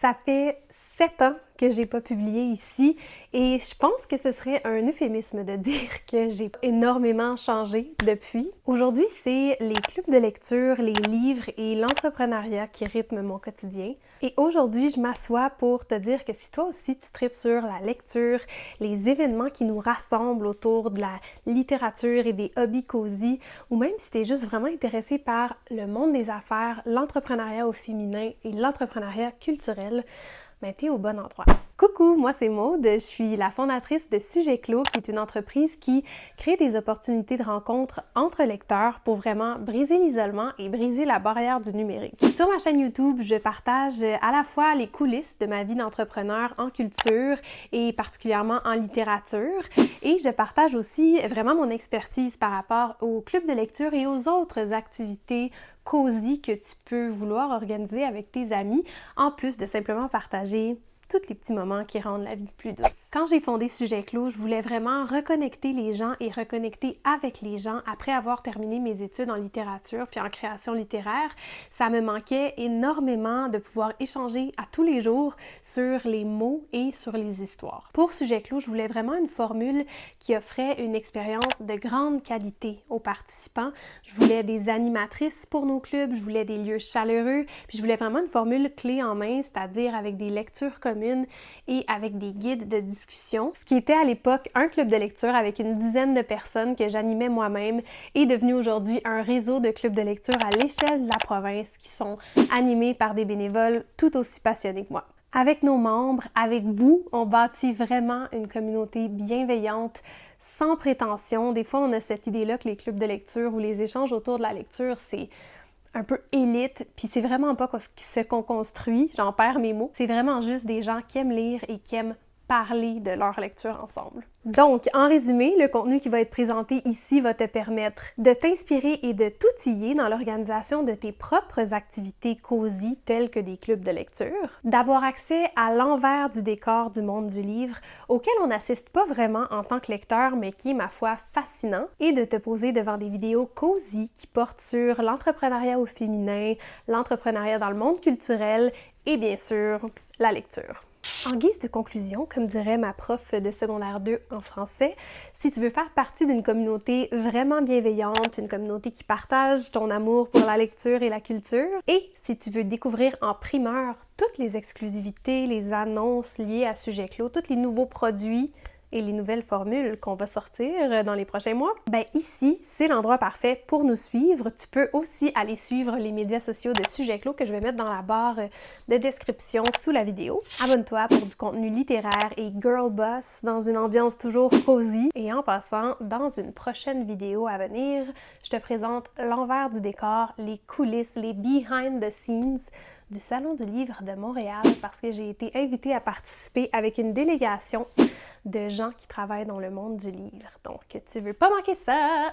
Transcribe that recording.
Ça fait 7 ans que j'ai pas publié ici et je pense que ce serait un euphémisme de dire que j'ai énormément changé depuis. Aujourd'hui, c'est les clubs de lecture, les livres et l'entrepreneuriat qui rythment mon quotidien. Et aujourd'hui, je m'assois pour te dire que si toi aussi tu tripes sur la lecture, les événements qui nous rassemblent autour de la littérature et des hobbies cosy, ou même si tu es juste vraiment intéressé par le monde des affaires, l'entrepreneuriat au féminin et l'entrepreneuriat culturel, ben t'es au bon endroit. Coucou, moi c'est Maude, je suis la fondatrice de Sujet Clos, qui est une entreprise qui crée des opportunités de rencontres entre lecteurs pour vraiment briser l'isolement et briser la barrière du numérique. Sur ma chaîne YouTube, je partage à la fois les coulisses de ma vie d'entrepreneur en culture et particulièrement en littérature, et je partage aussi vraiment mon expertise par rapport aux clubs de lecture et aux autres activités cosy que tu peux vouloir organiser avec tes amis, en plus de simplement partager tous les petits moments qui rendent la vie plus douce. Quand j'ai fondé Sujet Clos, je voulais vraiment reconnecter les gens et reconnecter avec les gens après avoir terminé mes études en littérature puis en création littéraire. Ça me manquait énormément de pouvoir échanger à tous les jours sur les mots et sur les histoires. Pour Sujet Clos, je voulais vraiment une formule qui offrait une expérience de grande qualité aux participants. Je voulais des animatrices pour nos clubs, je voulais des lieux chaleureux, puis je voulais vraiment une formule clé en main, c'est-à-dire avec des lectures communes et avec des guides de discussion. Ce qui était à l'époque un club de lecture avec une dizaine de personnes que j'animais moi-même est devenu aujourd'hui un réseau de clubs de lecture à l'échelle de la province qui sont animés par des bénévoles tout aussi passionnés que moi. Avec nos membres, avec vous, on bâtit vraiment une communauté bienveillante, sans prétention. Des fois, on a cette idée-là que les clubs de lecture ou les échanges autour de la lecture, c'est un peu élite, puis c'est vraiment pas ce qu'on construit, j'en perds mes mots. C'est vraiment juste des gens qui aiment lire et qui aiment parler de leur lecture ensemble. Donc, en résumé, le contenu qui va être présenté ici va te permettre de t'inspirer et de t'outiller dans l'organisation de tes propres activités cosy telles que des clubs de lecture, d'avoir accès à l'envers du décor du monde du livre auquel on n'assiste pas vraiment en tant que lecteur mais qui est, ma foi, fascinant, et de te poser devant des vidéos cosy qui portent sur l'entrepreneuriat au féminin, l'entrepreneuriat dans le monde culturel et bien sûr, la lecture. En guise de conclusion, comme dirait ma prof de secondaire 2 en français, si tu veux faire partie d'une communauté vraiment bienveillante, une communauté qui partage ton amour pour la lecture et la culture, et si tu veux découvrir en primeur toutes les exclusivités, les annonces liées à Sujet Clos, tous les nouveaux produits et les nouvelles formules qu'on va sortir dans les prochains mois, ben ici, c'est l'endroit parfait pour nous suivre. Tu peux aussi aller suivre les médias sociaux de Sujet Clos que je vais mettre dans la barre de description sous la vidéo. Abonne-toi pour du contenu littéraire et girl boss dans une ambiance toujours cosy. Et en passant, dans une prochaine vidéo à venir, je te présente l'envers du décor, les coulisses, les behind the scenes du Salon du livre de Montréal parce que j'ai été invitée à participer avec une délégation de gens qui travaillent dans le monde du livre. Donc, tu veux pas manquer ça!